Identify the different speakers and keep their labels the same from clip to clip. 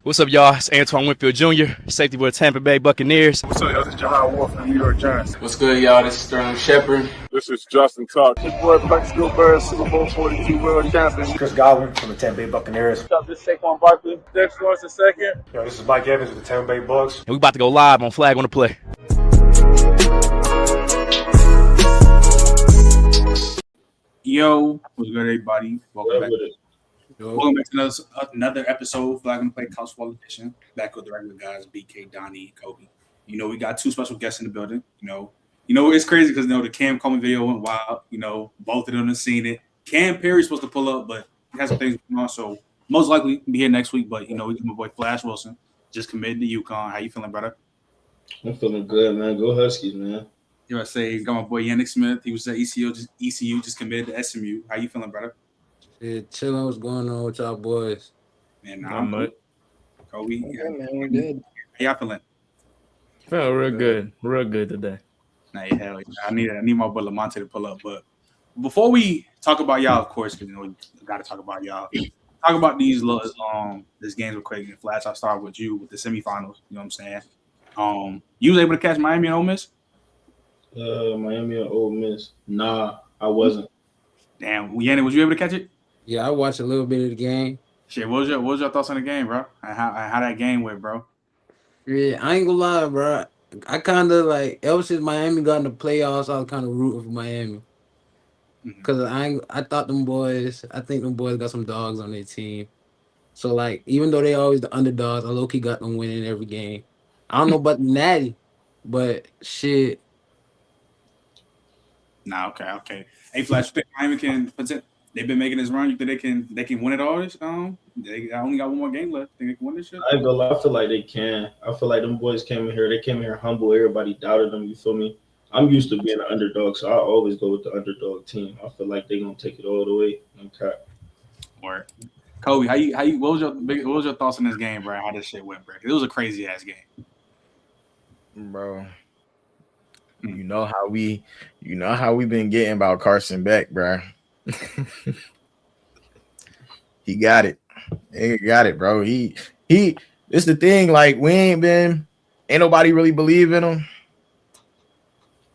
Speaker 1: What's up, y'all? It's Antoine Winfield Jr., safety for the Tampa Bay Buccaneers.
Speaker 2: What's up, y'all? This is Jahad Wolf from the New York Giants.
Speaker 3: What's good, y'all? This is Sterling Shepard.
Speaker 2: This is Justin Tuck. This boy Blake Schoolberg, Super Bowl 42 world champion.
Speaker 4: Chris Godwin from the Tampa Bay Buccaneers.
Speaker 2: What's up? This is Saquon Barkley. Dex Lawrence II.
Speaker 4: Yo, this is Mike Evans with the Tampa Bay Bucks.
Speaker 1: And we about to go live on Flag on the Play.
Speaker 5: Yo, what's good, everybody? Welcome back. Welcome back to another episode of Flag on the Play College Football Edition. Back with the regular guys, BK, Donnie, Kobe. You know, we got two special guests in the building. You know, it's crazy because the Cam Coleman video went wild. You know, both of them have seen it. Cam Perry's supposed to pull up, but he has some things going on, so most likely be here next week. But we got my boy Flash Wilson just committed to UConn. How you feeling, brother?
Speaker 6: I'm feeling good, man. Go Huskies, man.
Speaker 5: You know, I say got my boy Yannick Smith. He was at ECU just committed to SMU. How you feeling, brother?
Speaker 7: Yeah, chilling. What's going on with y'all boys?
Speaker 5: Man, I'm good. Kobe,
Speaker 8: yeah, man, we're good.
Speaker 5: How y'all feeling?
Speaker 9: Felt real good today.
Speaker 5: Nah, hell, I need my boy Lamonte to pull up. But before we talk about y'all, of course, because we got to talk about y'all. Talk about these games real quick. And Flash, I'll start with you with the semifinals. You know what I'm saying? You was able to catch Miami and Ole Miss?
Speaker 6: Miami and Ole Miss. Nah, I wasn't.
Speaker 5: Damn, Yannick, was you able to catch it?
Speaker 7: Yeah, I watched a little bit of the game.
Speaker 5: Shit, what was your thoughts on the game, bro? How that game went, bro?
Speaker 7: Yeah, I ain't gonna lie, bro. I kind of ever since Miami got in the playoffs, I was kind of rooting for Miami. Because I thought I think them boys got some dogs on their team. So, even though they always the underdogs, I low-key got them winning every game. I don't know about the Natty, but shit.
Speaker 5: Nah, okay. Hey, Flash, you think Miami can they've been making this run. You think they can win it all this? They only got one more game left. Think they can win this shit?
Speaker 6: I ain't gonna lie, I feel like they can. I feel like them boys came in here. They came in here humble. Everybody doubted them. You feel me? I'm used to being an underdog, so I always go with the underdog team. I feel like they're gonna take it all the way. Okay.
Speaker 5: Word. Kobe, how you? What was your thoughts on this game, bro? How this shit went, bro? It was a crazy ass game,
Speaker 9: bro. You know how we been getting about Carson Beck, bro. He got it. He got it, bro. It's the thing, ain't nobody really believe in him.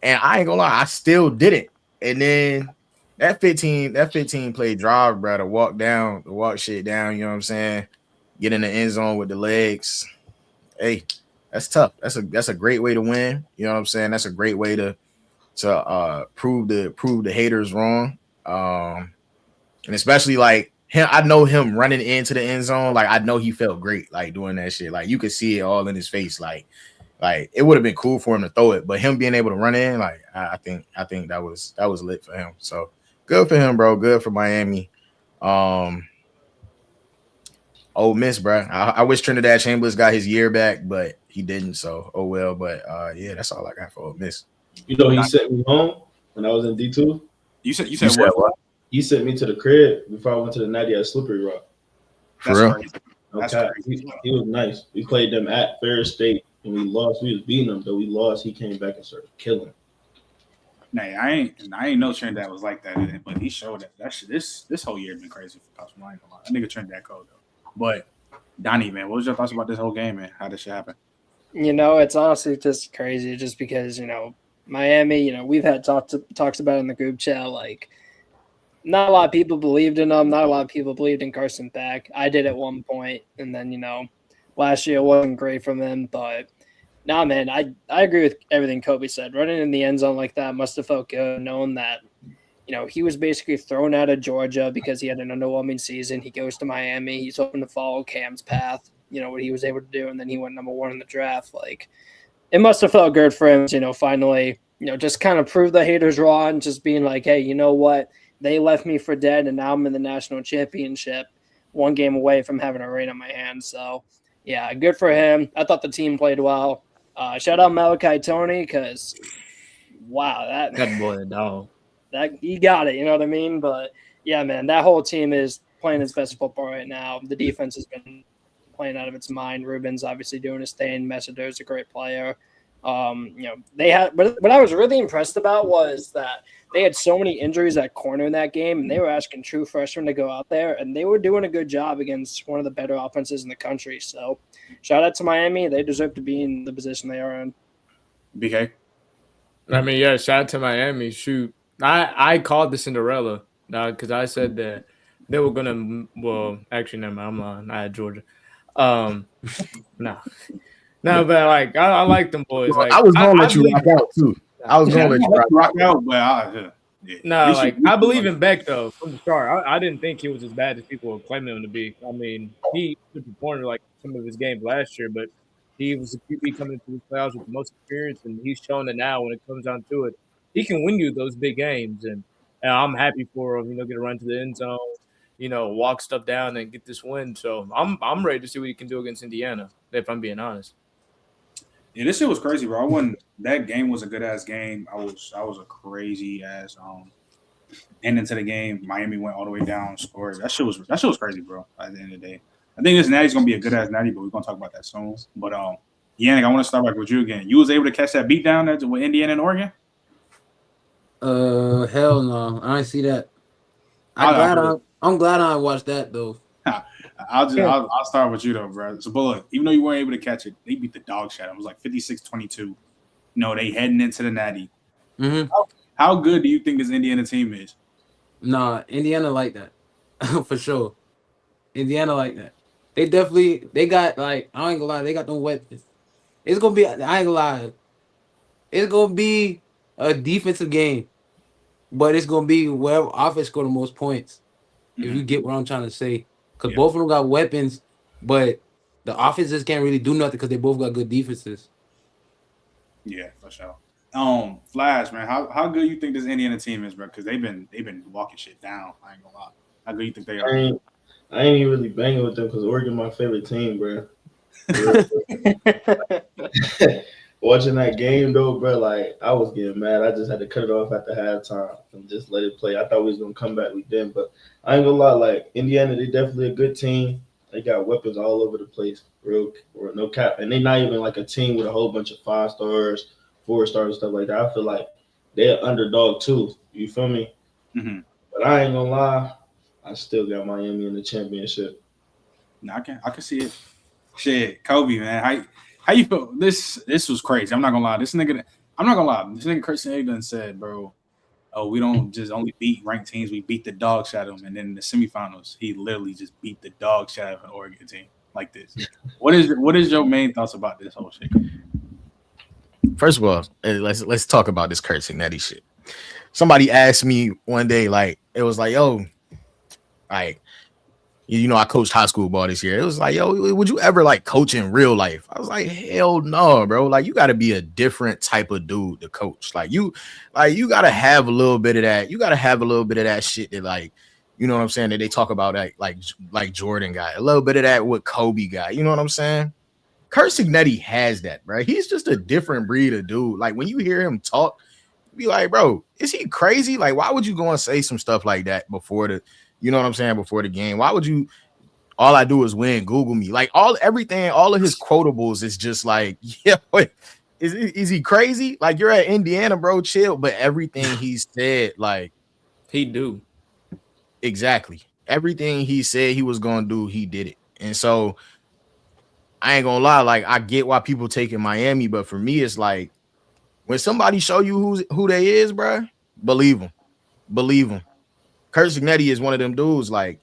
Speaker 9: And I ain't gonna lie, I still did it. And then that 15 play drive, bro, to walk shit down, you know what I'm saying? Get in the end zone with the legs. Hey, that's tough. That's a great way to win. You know what I'm saying? That's a great way to prove the haters wrong. And especially him, I know him running into the end zone. I know he felt great doing that shit. You could see it all in his face. It would have been cool for him to throw it, but him being able to run in, I think that was lit for him. So good for him, bro. Good for Miami. Ole Miss, bro. I wish Trinidad Chambers got his year back, but he didn't. So oh well. But yeah, that's all I got for Ole Miss.
Speaker 6: You know, he sent me home when I was in D2.
Speaker 5: You said what?
Speaker 6: He sent me to the crib before I went to the night at Slippery Rock.
Speaker 5: That's real? Crazy.
Speaker 6: Okay. He was nice. We played them at Ferris State and we lost. We was beating them, though we lost. He came back and started killing.
Speaker 5: Nah, I ain't know Trinidad was like that, but he showed that shit. This whole year has been crazy for Coach. I ain't gonna lie. That nigga Trinidad cold though. But Donnie, man, what was your thoughts about this whole game, man? How did shit happen?
Speaker 8: It's honestly just crazy, just because Miami. We've had talks about it in the group chat. Not a lot of people believed in them. Not a lot of people believed in Carson Beck. I did at one point, and then last year wasn't great from him. But nah, man, I agree with everything Kobe said. Running in the end zone like that must have felt good, knowing that he was basically thrown out of Georgia because he had an underwhelming season. He goes to Miami. He's hoping to follow Cam's path. What he was able to do, and then he went number one in the draft. It must have felt good for him. Finally, just kind of prove the haters wrong. Just being like, hey, you know what? They left me for dead, and now I'm in the national championship, one game away from having a ring on my hands. So, yeah, good for him. I thought the team played well. Shout out Malachi Tony because, wow,
Speaker 9: that boy a dog.
Speaker 8: That he got it, you know what I mean? But, yeah, man, that whole team is playing its best football right now. The defense has been playing out of its mind. Ruben's obviously doing his thing. Messiter's a great player. They had, but what I was really impressed about was that they had so many injuries at corner in that game, and they were asking true freshmen to go out there, and they were doing a good job against one of the better offenses in the country. So, shout out to Miami; they deserve to be in the position they are in.
Speaker 5: BK.
Speaker 10: I mean, yeah, shout out to Miami. Shoot, I called the Cinderella because I said that they were gonna. Well, actually, never mind. I'm lying. I had Georgia. No, but like I like them boys.
Speaker 9: Well,
Speaker 10: Like
Speaker 9: I was gonna let you
Speaker 10: believe,
Speaker 9: rock out too. I was gonna let you rock out.
Speaker 5: But
Speaker 10: no, like I believe in Beck though from the start. I didn't think he was as bad as people were claiming him to be. I mean, he performed like some of his games last year, but he was a QB coming into the playoffs with the most experience, and he's shown that now when it comes down to it, he can win you those big games. And I'm happy for him. Get a run to the end zone, walk stuff down and get this win. So I'm ready to see what he can do against Indiana. If I'm being honest.
Speaker 5: Yeah, this shit was crazy, bro. That game was a good ass game. I was a crazy ass ending to the game. Miami went all the way down, scored. That shit was crazy, bro. At the end of the day, I think this natty's gonna be a good ass natty, but we're gonna talk about that soon. But Yannick, I want to start back with you again. You was able to catch that beat down there with Indiana and Oregon?
Speaker 7: Hell no, I didn't see that. I'm glad I watched that though.
Speaker 5: I'll start with you though, bro. So, but look, even though you weren't able to catch it, they beat the dog shit. It was like 56-22. They heading into the natty.
Speaker 7: Mm-hmm.
Speaker 5: How good do you think this Indiana team is?
Speaker 7: Nah, Indiana like that for sure. Indiana like that. They got like I ain't gonna lie, they got them weapons. It's gonna be I ain't gonna lie. It's gonna be a defensive game, but it's gonna be wherever offense score the most points. If you get what I'm trying to say, because both of them got weapons, but the offenses can't really do nothing because they both got good defenses.
Speaker 5: Yeah, for sure. Flash, man, how good you think this Indiana team is, bro? Because they've been walking shit down. I ain't gonna lie. How good you think they are?
Speaker 6: I ain't even really banging with them because Oregon my favorite team, bro. Watching that game though, bro, like I was getting mad. I just had to cut it off at the halftime and just let it play. I thought we was gonna come back, we didn't, but I ain't gonna lie, like Indiana, they definitely a good team. They got weapons all over the place, real or no cap, and they not even like a team with a whole bunch of 5 stars, 4 stars, and stuff like that. I feel like they're underdog too. You feel me?
Speaker 5: Mm-hmm.
Speaker 6: But I ain't gonna lie, I still got Miami in the championship.
Speaker 5: No, I can see it. Shit, Kobe, man, how you feel? This was crazy. I'm not gonna lie. This nigga Kirsten Egden said, bro, oh, we don't just only beat ranked teams, we beat the dog shit out of them. And then in the semifinals, he literally just beat the dog shit out of an Oregon team like this. What is your main thoughts about this whole shit?
Speaker 9: First of all, let's talk about this Kurt Signetti shit. Somebody asked me one day, like, it was like, yo, like, I coached high school ball this year. It was like, yo, would you ever like coach in real life? I was like, hell no, bro. Like, you got to be a different type of dude to coach. You got to have a little bit of that. You got to have a little bit of that shit that, like, you know what I'm saying, that they talk about, like Jordan got. A little bit of that what Kobe got. You know what I'm saying? Kurt Signetti has that, bro. He's just a different breed of dude. Like, when you hear him talk, you be like, bro, is he crazy? Like, why would you go and say some stuff like that before you know what I'm saying, before the game? Why would you? All I do is win. Google me. Like, all of his quotables is just like, yeah, wait, is he crazy? Like, you're at Indiana, bro, chill. But everything he said, like,
Speaker 10: he do.
Speaker 9: Exactly. Everything he said he was gonna do, he did it. And so I ain't gonna lie, like, I get why people taking Miami, but for me, it's like when somebody show you who they is, bro, believe them. Believe them. Kurt Signetti is one of them dudes. Like,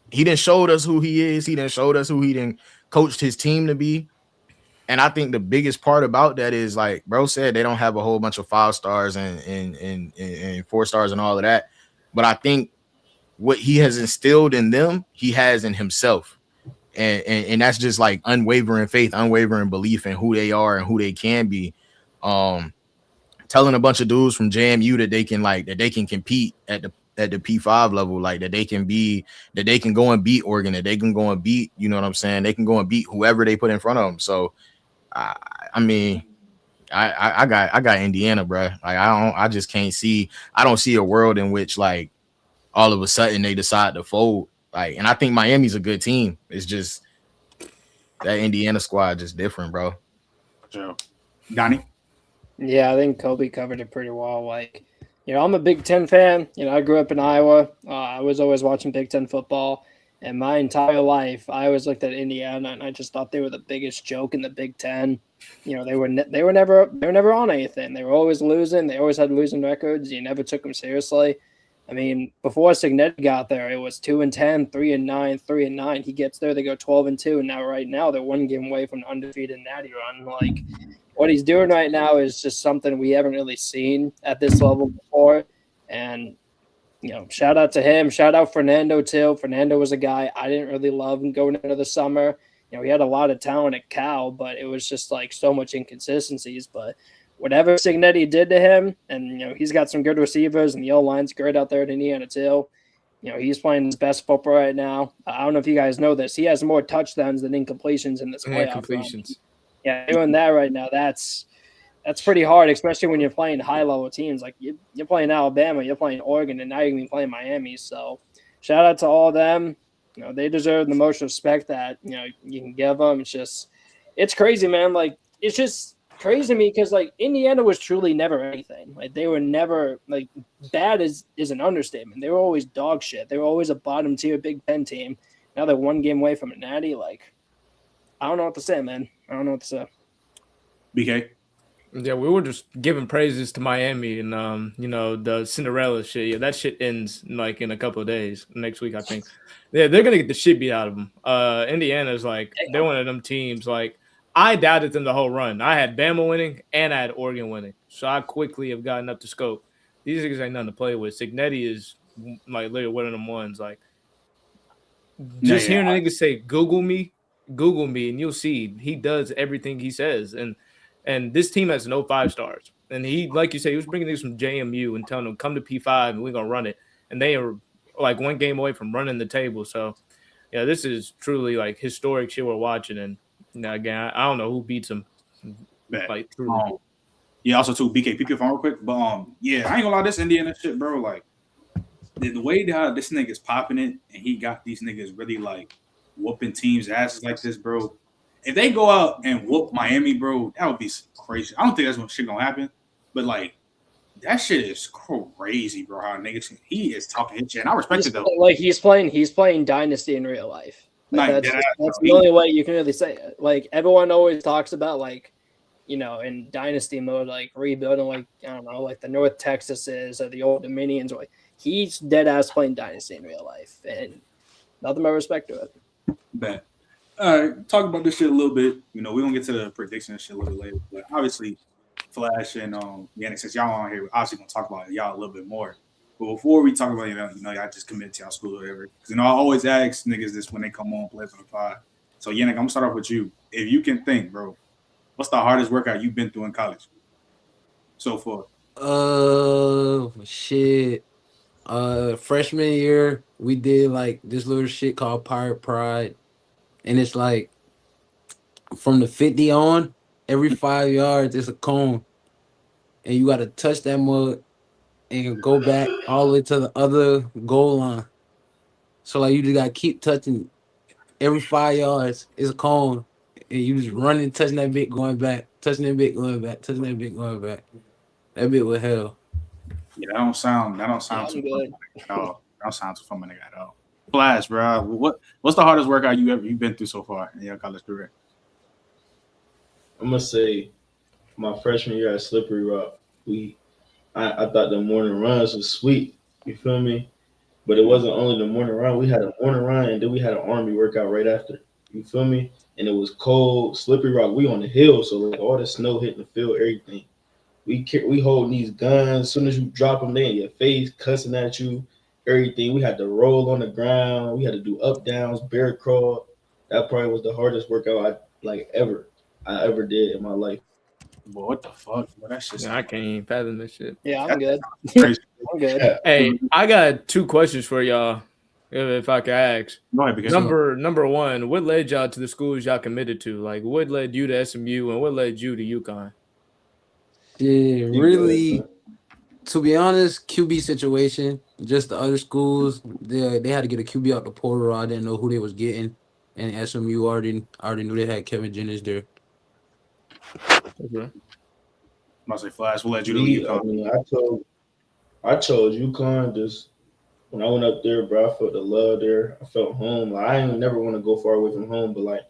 Speaker 9: he done showed us who he is. He done showed us who he done coached his team to be. And I think the biggest part about that is, like bro said, they don't have a whole bunch of 5 stars and 4 stars and all of that. But I think what he has instilled in them, he has in himself. And that's just like unwavering faith, unwavering belief in who they are and who they can be. Telling a bunch of dudes from JMU that they can compete at the P5 level, like that they can go and beat Oregon, that they can go and beat, you know what I'm saying? They can go and beat whoever they put in front of them. So I mean, I got Indiana, bro. Like, I just can't see. I don't see a world in which, like, all of a sudden they decide to fold. Like, and I think Miami's a good team. It's just that Indiana squad just different, bro.
Speaker 5: Sure. Donnie?
Speaker 8: Yeah, I think Kobe covered it pretty well. Like, I'm a Big Ten fan. I grew up in Iowa. I was always watching Big Ten football, and my entire life, I always looked at Indiana, and I just thought they were the biggest joke in the Big Ten. They were never on anything. They were always losing. They always had losing records. You never took them seriously. I mean, before Signetti got there, it was 2-10, 3-9, 3-9. He gets there, they go 12-2, and right now they're one game away from an undefeated natty run. Like, what he's doing right now is just something we haven't really seen at this level before. And, shout out to him. Shout out Fernando, too. Fernando was a guy I didn't really love going into the summer. He had a lot of talent at Cal, but it was just like so much inconsistencies. But whatever Signetti did to him, and, he's got some good receivers, and the O-line's great out there at Indiana, too. He's playing his best football right now. I don't know if you guys know this. He has more touchdowns than incompletions in this playoff
Speaker 10: completions.
Speaker 8: Yeah, doing that right now, that's pretty hard, especially when you're playing high-level teams. Like, you're playing Alabama, you're playing Oregon, and now you're going to be playing Miami. So shout out to all of them. They deserve the most respect that, you can give them. It's crazy, man. Like, it's just crazy to me because, like, Indiana was truly never anything. Like, they were never, like, bad is an understatement. They were always dog shit. They were always a bottom-tier Big Ten team. Now they're one game away from a natty. Like, I don't know what to say, man. I don't know what to say.
Speaker 5: BK?
Speaker 10: Yeah, we were just giving praises to Miami and the Cinderella shit. Yeah, that shit ends like in a couple of days. Next week, I think. Yeah, they're gonna get the shit beat out of them. Indiana's like they're one of them teams. Like I doubted them the whole run. I had Bama winning and I had Oregon winning, so I quickly have gotten up to scope. These niggas ain't nothing to play with. Signetti is like literally one of them ones. Like just hearing the niggas say Google me, and you'll see he does everything he says. And this team has no 5 stars. And he, like you say, he was bringing niggas from JMU and telling them, come to P5 and we're going to run it. And they are like one game away from running the table. So, yeah, this is truly like historic shit we're watching. And again, I don't know who beats them. Like, truly.
Speaker 5: Yeah, also, too, BK, pick your phone real quick. But, yeah, I ain't going to lie, this Indiana shit, bro. Like, the way that this nigga's popping it and he got these niggas really, like, whooping teams' asses like this, bro. If they go out and whoop Miami, bro, that would be crazy. I don't think that's what shit gonna happen, but like that shit is crazy, bro. How niggas he is talking his shit, and I respect it though.
Speaker 8: Like he's playing Dynasty in real life. Like, that's the only way you can really say it. Like everyone always talks about, like in Dynasty mode, like rebuilding, like I don't know, like the North Texases or the Old Dominions. Like he's dead ass playing Dynasty in real life, and nothing but respect to it.
Speaker 5: Bet. All right, talk about this shit a little bit. We're going to get to the prediction and shit a little bit later. But obviously, Flash and Yannick, since y'all on here, we're obviously going to talk about y'all a little bit more. But before we talk about, y'all just committed to y'all school or whatever. Because, I always ask niggas this when they come on, play for the pod. So, Yannick, I'm going to start off with you. If you can think, bro, what's the hardest workout you've been through in college so far?
Speaker 7: Shit. Freshman year, we did, like, this little shit called Pirate Pride. And it's like from the 50 on, every 5 yards is a cone. And you got to touch that mug and go back all the way to the other goal line. So, like, you just got to keep touching. Every 5 yards is a cone. And you just running, touching that bit, going back, touching that bit, going back, touching that bit, going back. That bit was hell.
Speaker 5: Yeah, that don't sound too fun at all. That don't sound too fun at all. Flash, bro. What's the hardest workout you've been through so far in your college career?
Speaker 6: I'm gonna say my freshman year at Slippery Rock. I thought the morning runs was sweet. You feel me? But it wasn't only the morning run. We had a morning run and then we had an army workout right after. You feel me? And it was cold, Slippery Rock. We on the hill, so like all the snow hitting the field, everything. We holding these guns. As soon as you drop them, they in your face, cussing at you. Everything. We had to roll on the ground. We had to do up downs, bear crawl. That probably was the hardest workout I ever did in my life.
Speaker 5: Boy, what the fuck? Boy, that shit's
Speaker 10: I can't even fathom this shit.
Speaker 8: Yeah, I'm good. I'm good.
Speaker 10: Hey, I got 2 questions for y'all, if I could ask.
Speaker 5: Go ahead,
Speaker 10: Number one, what led y'all to the schools y'all committed to? Like, what led you to SMU and what led you to UConn?
Speaker 7: Yeah, really. To be honest, QB situation. Just the other schools, they had to get a QB out the portal. I didn't know who they was getting, and SMU already knew they had Kevin Jennings there.
Speaker 10: Okay.
Speaker 5: Must say Flash. We'll let you do
Speaker 6: Me, I
Speaker 5: UConn.
Speaker 6: mean, I chose UConn just when I went up there, bro. I felt the love there. I felt home. Like, I ain't never want to go far away from home, but like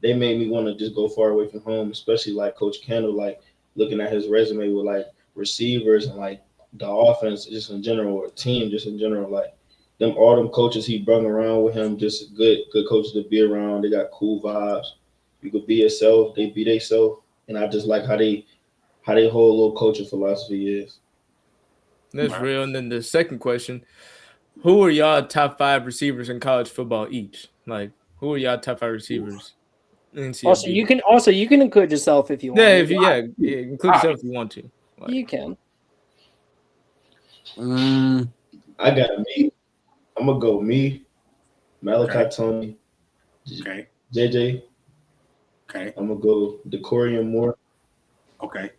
Speaker 6: they made me want to just go far away from home, especially like Coach Kendall, like looking at his resume with like receivers and like the offense just in general, or team just in general, like all them coaches he brung around with him, just good coaches to be around. They got cool vibes. You could be yourself, they be themselves, and I just like how they whole little coaching philosophy is.
Speaker 10: That's real. And then the second question: who are y'all top 5 receivers in college football each? Like, who are y'all top 5 receivers in CFB?
Speaker 8: You can include yourself if you want.
Speaker 10: Yeah, include yourself if you want to. Like,
Speaker 8: you can.
Speaker 6: I got me. I'm gonna go me, Malachi
Speaker 5: Okay.
Speaker 6: Tony,
Speaker 5: Okay.
Speaker 6: JJ.
Speaker 5: Okay.
Speaker 6: I'm gonna go DeCorian Moore.
Speaker 5: Okay.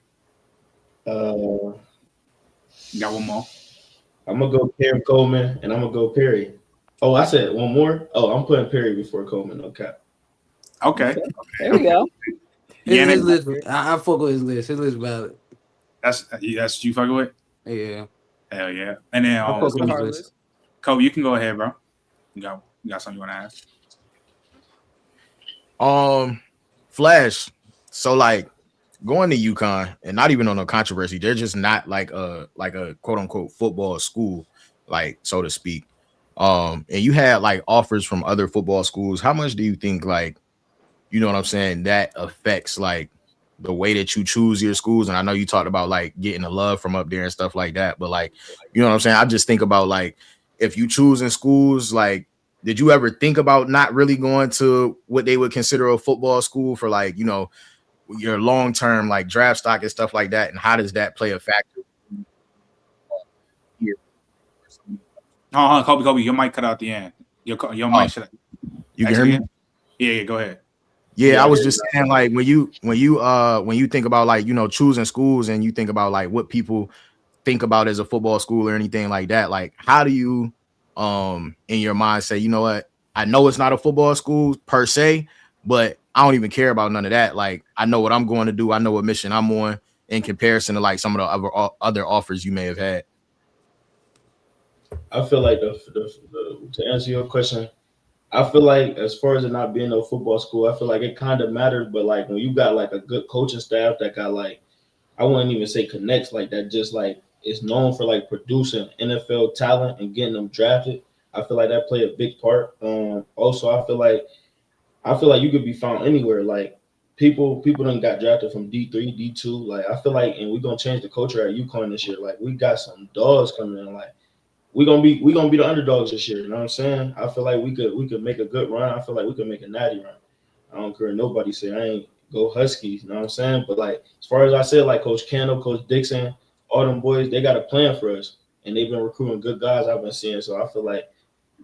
Speaker 6: You
Speaker 5: got one more.
Speaker 6: I'm gonna go Cam Coleman, and I'm gonna go Perry. Oh, I said one more. Oh, I'm putting Perry before Coleman. Okay.
Speaker 5: Okay.
Speaker 8: There we go.
Speaker 7: His list, I fuck with his list. His list valid.
Speaker 5: That's you fucking with?
Speaker 7: Yeah.
Speaker 5: Hell yeah. And then
Speaker 7: I fuck with his list.
Speaker 5: Kobe, you can go ahead, bro. You got something you want to ask?
Speaker 9: Flash. So like going to UConn, and not even on a controversy, they're just not like a quote unquote football school, like so to speak. And you had like offers from other football schools. How much do you think, like, you know what I'm saying, that affects like the way that you choose your schools? And I know you talked about like getting the love from up there and stuff like that, but like, you know what I'm saying? I just think about like if you choose in schools, like, did you ever think about not really going to what they would consider a football school for, like, you know, your long-term like draft stock and stuff like that? And how does that play a factor here?
Speaker 5: Kobe, your mic cut out the end. Your mic should.
Speaker 9: You can hear me?
Speaker 5: Yeah, go ahead.
Speaker 9: Yeah, I was just saying, like, when you think about like, you know, choosing schools, and you think about like what people think about as a football school or anything like that, like how do you in your mind say, you know what, I know it's not a football school per se, but I don't even care about none of that. Like, I know what I'm going to do. I know what mission I'm on in comparison to like some of the other offers you may have had.
Speaker 6: I feel like to answer your question, I feel like as far as it not being no football school, I feel like it kind of matters. But like when you got like a good coaching staff that got like, I wouldn't even say connects like that, just like is known for like producing NFL talent and getting them drafted. I feel like that play a big part. Also, I feel like you could be found anywhere. Like people done got drafted from D3, D2. Like I feel like, and we're gonna change the culture at UConn this year. Like we got some dogs coming in. Like we're gonna be the underdogs this year. You know what I'm saying? I feel like we could make a good run. I feel like we could make a natty run. I don't care nobody say I ain't go Huskies. You know what I'm saying? But like as far as I said, like Coach Kendall, Coach Dixon, all them boys, they got a plan for us, and they've been recruiting good guys I've been seeing. So I feel like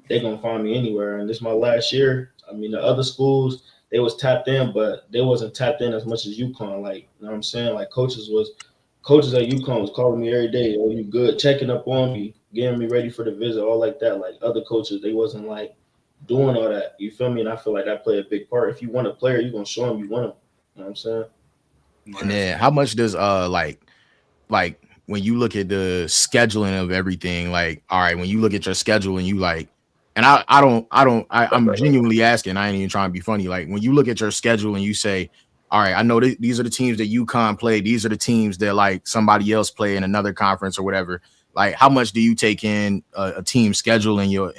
Speaker 6: they're gonna find me anywhere. And this is my last year. I mean, the other schools, they was tapped in, but they wasn't tapped in as much as UConn. Like, you know what I'm saying? Like coaches at UConn was calling me every day. Oh, you good? Checking up on me, getting me ready for the visit, all like that. Like other coaches, they wasn't like doing all that. You feel me? And I feel like that played a big part. If you want a player, you're gonna show him you want him. You know what I'm saying?
Speaker 9: And then how much does like when you look at the scheduling of everything, like, all right, when you look at your schedule and you like, and I'm genuinely asking, I ain't even trying to be funny. Like when you look at your schedule and you say, all right, I know these are the teams that UConn play. These are the teams that like somebody else play in another conference or whatever. Like, how much do you take in a team schedule in your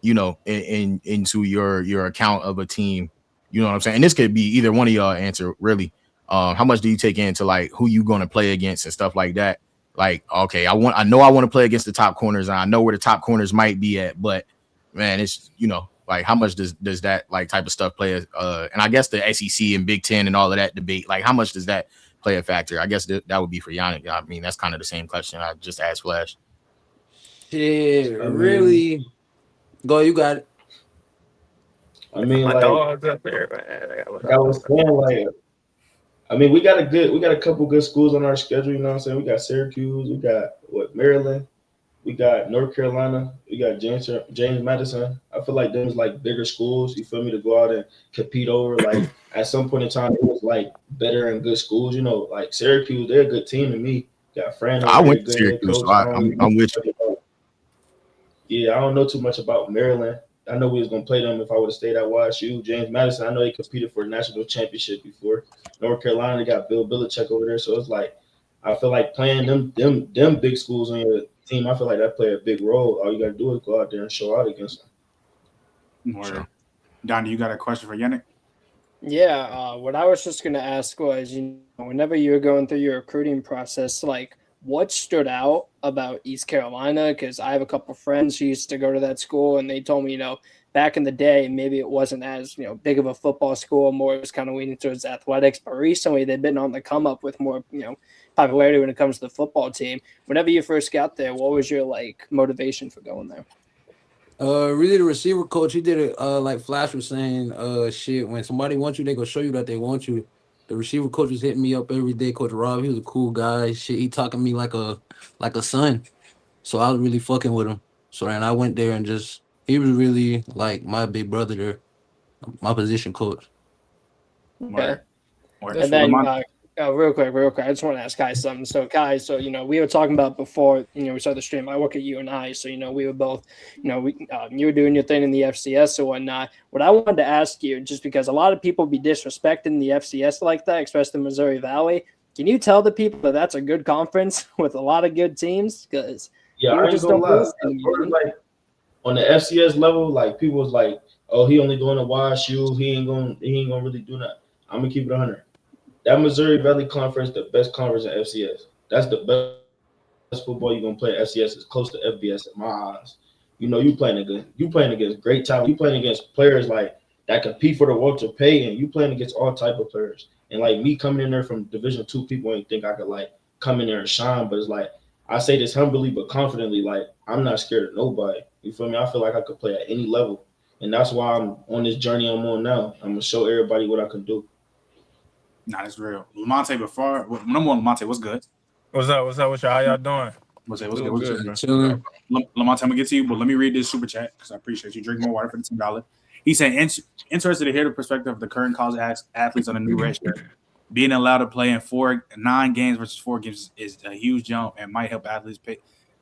Speaker 9: you know, into your account of a team? You know what I'm saying? And this could be either one of y'all answer really. How much do you take into like who you going to play against and stuff like that? Like, okay, I know I want to play against the top corners, and I know where the top corners might be at, but man, it's, you know, like how much does that like type of stuff play? And I guess the SEC and Big Ten and all of that debate, like how much does that play a factor? I guess that would be for Yannick. I mean, that's kind of the same question I just asked Flash.
Speaker 7: Yeah, really. Go, you got it.
Speaker 6: I mean,
Speaker 10: my
Speaker 6: like,
Speaker 10: dogs up there, man.
Speaker 6: like I was saying, like, I mean, we got a couple good schools on our schedule. You know what I'm saying? We got Syracuse, we got Maryland, We got North Carolina. We got James Madison. I feel like them was like bigger schools. You feel me, to go out and compete over. Like at some point in time, it was like better and good schools. You know, like Syracuse, they're a good team to me. Got Fran
Speaker 9: I
Speaker 6: over there,
Speaker 9: went to
Speaker 6: good head
Speaker 9: Syracuse,
Speaker 6: coach.
Speaker 9: so I'm with you.
Speaker 6: Yeah, I don't know too much about Maryland. I know we was gonna play them if I would have stayed at YSU. James Madison, I know he competed for a national championship before. North Carolina, they got Bill Belichick over there, so it's like I feel like playing them big schools on your team. I feel like that play a big role. All you gotta do is go out there and show out against them.
Speaker 5: Sure. Donnie, you got a question for Yannick?
Speaker 8: Yeah, what I was just going to ask was, whenever you were going through your recruiting process, like what stood out about East Carolina? Because I have a couple of friends who used to go to that school, and they told me, back in the day, maybe it wasn't as big of a football school, more it was kind of leaning towards athletics. But recently, they've been on the come up with more, popularity when it comes to the football team. Whenever you first got there, what was your motivation for going there?
Speaker 7: Really, the receiver coach, he did it like Flash was saying, shit, when somebody wants you, they gonna show you that they want you. The receiver coach was hitting me up every day. Coach Rob, he was a cool guy. Shit, he talking to me like a son. So I was really fucking with him. So then I went there and he was really like my big brother there, my position coach.
Speaker 8: Okay.
Speaker 5: And
Speaker 8: then real quick, I just want to ask Kai something. So Kai, we were talking about before, we started the stream. I work at UNI, so we were both, you were doing your thing in the FCS or whatnot. What I wanted to ask you, just because a lot of people be disrespecting the FCS like that, especially the Missouri Valley, can you tell the people that that's a good conference with a lot of good teams? Because
Speaker 6: I just don't lie. Like on the FCS level, like people was like, "Oh, he only going to YSU. He ain't gonna really do that." I'm gonna keep it 100. That Missouri Valley Conference, the best conference in FCS. That's the best football you're gonna play in FCS. Is close to FBS in my eyes. You playing against great talent. You playing against players like that compete for the Walter Pay, and you playing against all type of players. And like me coming in there from Division II, people ain't think I could like come in there and shine. But it's like I say this humbly but confidently, like I'm not scared of nobody. You feel me? I feel like I could play at any level, and that's why I'm on this journey I'm on now. I'm gonna show everybody what I can do.
Speaker 5: Nah, that's real. Lamonte, number one, Lamonte, what's good?
Speaker 11: What's up? What's up? How y'all doing?
Speaker 5: What's good? Lamonte, I'm gonna get to you, but let me read this super chat because I appreciate you. Drink more water for the $10. He said, interested to hear the perspective of the current college athletes on the new red shirt. Being allowed to play in 9 games versus 4 games is a huge jump and might help athletes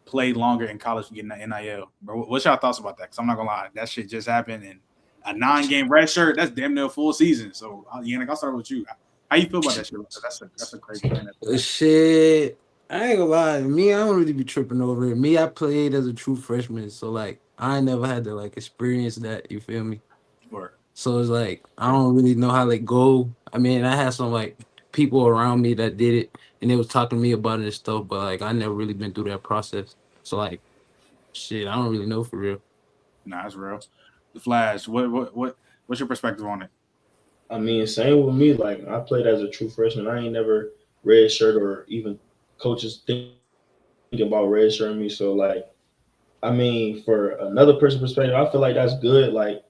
Speaker 5: play longer in college and getting the NIL. Bro, what's y'all thoughts about that? Because I'm not gonna lie, that shit just happened, and a 9-game red shirt, that's damn near a full season. So, Yannick, I'll start with you. How you feel about that shit? That's a crazy thing.
Speaker 7: Shit, I ain't gonna lie. Me, I don't really be tripping over it. Me, I played as a true freshman, so like I ain't never had to like experience that. You feel me?
Speaker 5: Sure.
Speaker 7: So it's like I don't really know how they go. I mean, I had some like people around me that did it, and they was talking to me about it and stuff. But like I never really been through that process. So like, shit, I don't really know for real.
Speaker 5: Nah, that's real. The Flash, what's your perspective on it?
Speaker 6: I mean, same with me. Like I played as a true freshman. I ain't never red shirt or even coaches think about red shirting me. So like, I mean, for another person's perspective, I feel like that's good. Like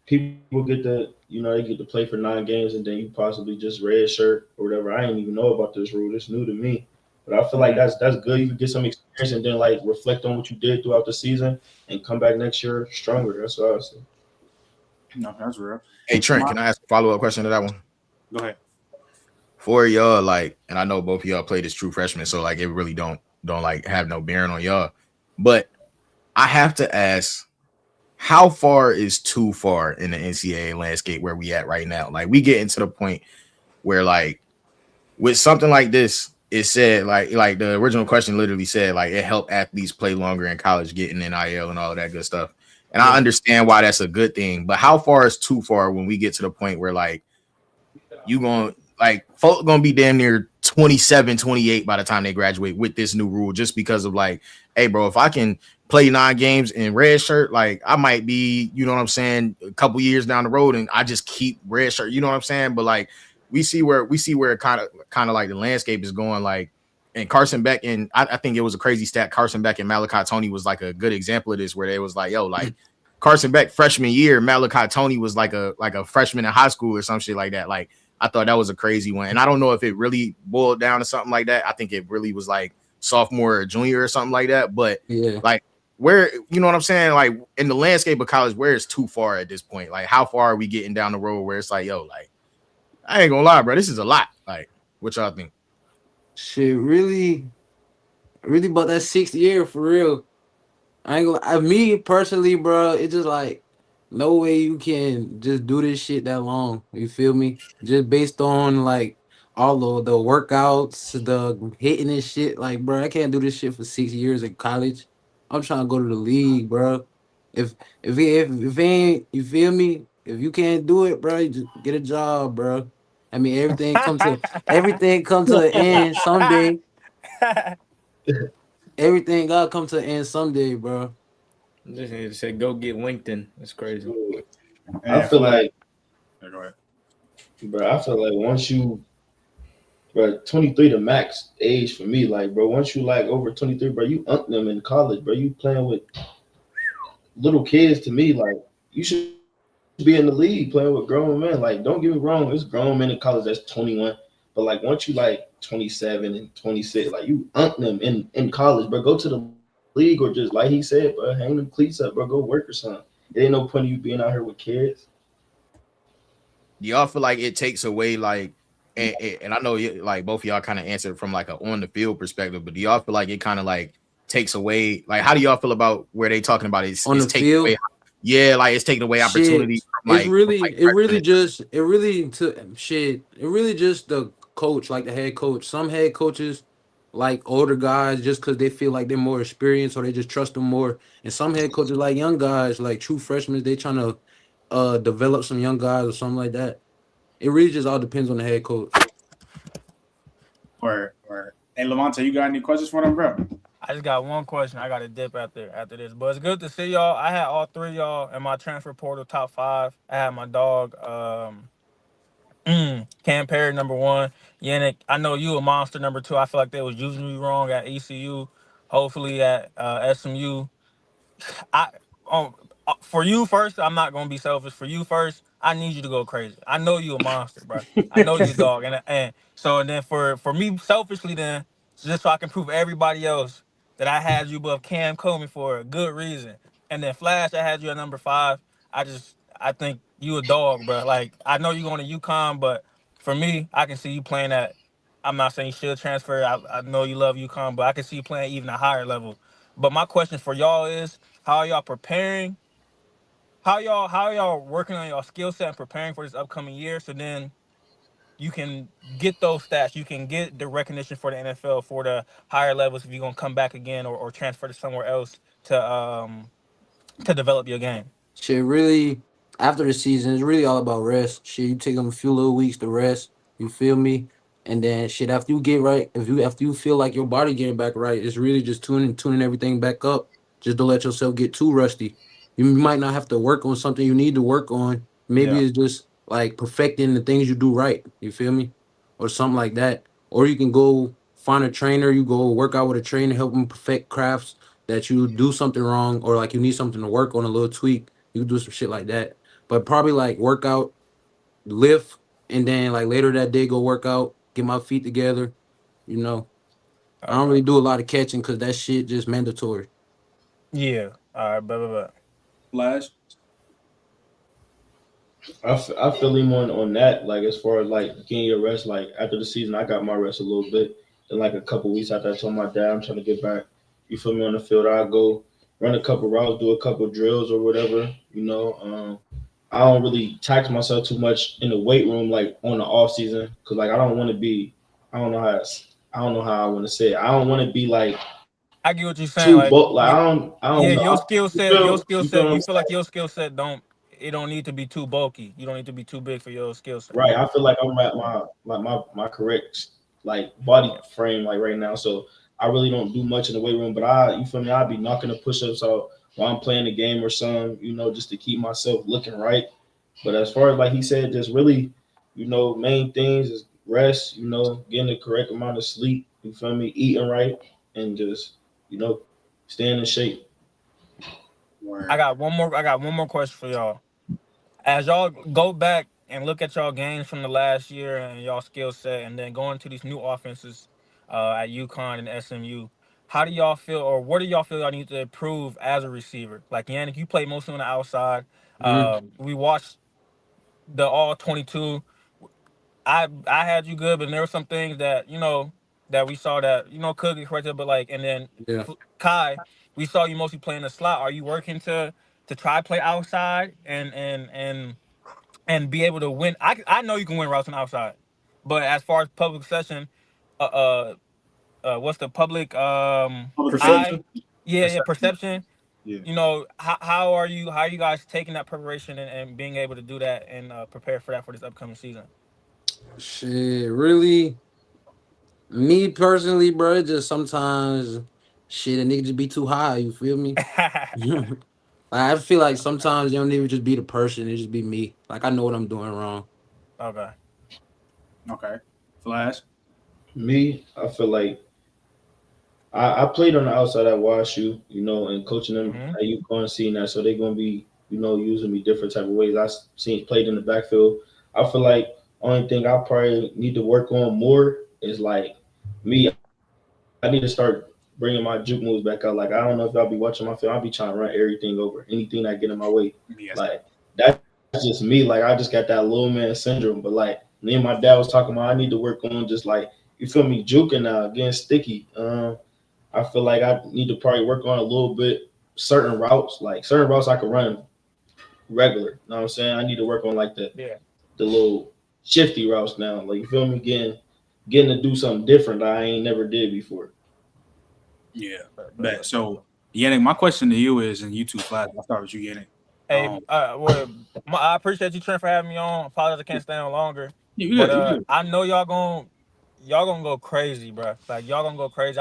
Speaker 6: people get to, they get to play for 9 games and then you possibly just red shirt or whatever. I didn't even know about this rule. It's new to me. But I feel like that's good. You can get some experience and then like reflect on what you did throughout the season and come back next year stronger. That's what I would say.
Speaker 5: No, that's real.
Speaker 9: Hey Trent, can I ask a follow-up question to that one?
Speaker 5: Go ahead.
Speaker 9: For y'all, like, and I know both of y'all played as true freshmen, so like it really don't like have no bearing on y'all. But I have to ask, how far is too far in the NCAA landscape where we at right now? Like we getting to the point where like with something like this, it said like the original question literally said like it helped athletes play longer in college, getting NIL and all of that good stuff. And I understand why that's a good thing, but how far is too far when we get to the point where like you going like folk gonna be damn near 27, 28 by the time they graduate with this new rule, just because of like, hey bro, if I can play 9 games in red shirt, like I might be, you know what I'm saying, a couple years down the road and I just keep red shirt, you know what I'm saying? But like we see where kind of like the landscape is going, like, and Carson Beck, and I think it was a crazy stat. Carson Beck and Malachi Tony was like a good example of this, where they was like, yo, like Carson Beck freshman year, Malachi Tony was like a freshman in high school or some shit like that. Like I thought that was a crazy one, and I don't know if it really boiled down to something like that. I think it really was like sophomore or junior or something like that. But
Speaker 7: Yeah.
Speaker 9: like where, you know what I'm saying? Like in the landscape of college, where is too far at this point? Like how far are we getting down the road where it's like, yo, like I ain't gonna lie, bro, this is a lot. Like what y'all think?
Speaker 7: Shit, really about that 6th year for real. I ain't gonna. Me personally, bro, it's just like no way you can just do this shit that long. You feel me? Just based on like all of the workouts, the hitting and shit. Like, bro, I can't do this shit for 6 years in college. I'm trying to go to the league, bro. If ain't you feel me? If you can't do it, bro, you just get a job, bro. I mean, everything come to an end someday. Everything gotta come to an end someday, bro.
Speaker 10: Just need to say, go get LinkedIn. That's crazy.
Speaker 6: I feel like,
Speaker 5: Go ahead.
Speaker 6: bro, I feel like once you, bro, 23 the max age for me. Like, bro, once you like over 23, bro, you ump them in college, bro. You playing with little kids to me. Like, you should be in the league playing with grown men. Like, don't get me wrong, there's grown men in college that's 21. But like once you like 27 and 26, like you ump them in college, bro. Go to the league or just like he said, bro, hang them cleats up, bro. Go work or something. There ain't no point in you being out here with kids.
Speaker 9: Do y'all feel like it takes away like and I know like both of y'all kind of answered from like a on the field perspective, but do y'all feel like it kind of like takes away like how do y'all feel about where they talking about it's
Speaker 7: On the
Speaker 9: taking
Speaker 7: field,
Speaker 9: away like it's taking away opportunity
Speaker 7: shit,
Speaker 9: from like
Speaker 7: it really just the coach, like the head coach. Some head coaches like older guys just because they feel like they're more experienced or they just trust them more. And some head coaches like young guys, like true freshmen, they trying to develop some young guys or something like that. It really just all depends on the head coach.
Speaker 5: Or hey Lamont, you got any questions for them, bro?
Speaker 11: I just got one question. I got to dip after this, but it's good to see y'all. I had all three of y'all in my transfer portal top 5. I had my dog, Cam Perry #1, Yannick. I know you a monster #2. I feel like they was using you wrong at ECU. Hopefully at SMU. I for you first, I'm not gonna be selfish. For you first, I need you to go crazy. I know you a monster, bro. I know you a dog, and so and then for me selfishly, then just so I can prove everybody else that I had you above Cam Comey for a good reason, and then Flash, I had you at #5. I think you a dog, bro. Like I know you going to UConn, but for me, I can see you playing at. I'm not saying you should transfer. I know you love UConn, but I can see you playing even a higher level. But my question for y'all is, how are y'all preparing? How y'all working on your skill set and preparing for this upcoming year so then you can get those stats, you can get the recognition for the NFL for the higher levels if you're gonna come back again or transfer to somewhere else to develop your game.
Speaker 7: Shit, really, after the season, it's really all about rest. Shit, you take them a few little weeks to rest. You feel me? And then shit, after you get right, after you feel like your body getting back right, it's really just tuning everything back up. Just don't let yourself get too rusty. You might not have to work on something you need to work on. Maybe
Speaker 11: Yeah.
Speaker 7: it's just like perfecting the things you do right. You feel me? Or something like that. Or you can go find a trainer. You go work out with a trainer, help them perfect crafts that you do something wrong, or like you need something to work on, a little tweak. You can do some shit like that. But probably like workout, lift, and then like later that day go work out, get my feet together. You know, I don't
Speaker 11: Okay.
Speaker 7: really do a lot of catching because that shit just mandatory.
Speaker 11: Yeah. All right, but
Speaker 5: Flash.
Speaker 6: I feel him on that. Like as far as like getting your rest. Like after the season, I got my rest a little bit. Then like a couple weeks after I told my dad I'm trying to get back. You feel me on the field? I go run a couple routes, do a couple drills or whatever. I don't really tax myself too much in the weight room like on the off season because like I don't want to be. I don't know how I want to say it. I don't want to be like
Speaker 11: I get what you're saying.
Speaker 6: too
Speaker 11: Like,
Speaker 6: bulk. Like I don't
Speaker 11: yeah,
Speaker 6: know.
Speaker 11: your skill set,
Speaker 6: You feel what I'm
Speaker 11: you feel like your skill set don't need to be too bulky. You don't need to be too big for your skill set.
Speaker 6: Right. I feel like I'm at my correct like body frame like right now. So I really don't do much in the weight room, but you feel me? I'll be knocking the push-ups out while I'm playing the game or something, just to keep myself looking right. But as far as like he said, just really, main things is rest, getting the correct amount of sleep, you feel me, eating right, and just, staying in shape.
Speaker 11: I got one more question for y'all. As y'all go back and look at y'all games from the last year and y'all skill set, and then go into these new offenses, at UConn and SMU. How do y'all feel, or what do y'all feel y'all need to improve as a receiver? Like Yannick, you play mostly on the outside. We watched the all 22. I had you good, but there were some things that that we saw that could get corrected. But like, and then
Speaker 7: Yeah.
Speaker 11: Kai, we saw you mostly playing the slot. Are you working to try play outside and be able to win? I know you can win routes on the outside, but as far as public session, uh, what's the public
Speaker 5: Public
Speaker 11: eye?
Speaker 5: perception.
Speaker 11: Yeah, perception.
Speaker 5: Yeah.
Speaker 11: How are you guys taking that preparation and being able to do that and prepare for that for this upcoming season?
Speaker 7: Shit, really, me personally, bro, just sometimes shit a nigga just be too high. You feel me? Like, I feel like sometimes you don't even just be the person; it just be me. Like I know what I'm doing wrong.
Speaker 11: Okay.
Speaker 5: Okay. Flash.
Speaker 6: Me, I feel like I played on the outside at WashU, and coaching them
Speaker 11: Mhm.
Speaker 6: at UConn, seeing that, so they're gonna be, using me different type of ways. I seen played in the backfield. I feel like only thing I probably need to work on more is like me. I need to start bringing my juke moves back out. Like I don't know if y'all be watching my film. I'll be trying to run everything over anything that get in my way.
Speaker 5: Yes.
Speaker 6: Like that's just me. Like I just got that little man syndrome. But like me and my dad was talking about, I need to work on just like you feel me juking now, getting sticky. I feel like I need to probably work on a little bit certain routes. Like certain routes I can run regular. You know what I'm saying? I need to work on like
Speaker 11: Yeah.
Speaker 6: the little shifty routes now. Like you feel me? Getting to do something different that I ain't never did before.
Speaker 5: Yeah. Bet. So Yannick, my question to you is, and you two Flash, I'll start with you, Yannick.
Speaker 11: Hey, I appreciate you, Trent, for having me on. Apologize I can't stay on longer,
Speaker 5: You
Speaker 11: but
Speaker 5: good, you good.
Speaker 11: I know y'all gonna go crazy, bro. Like y'all gonna go crazy.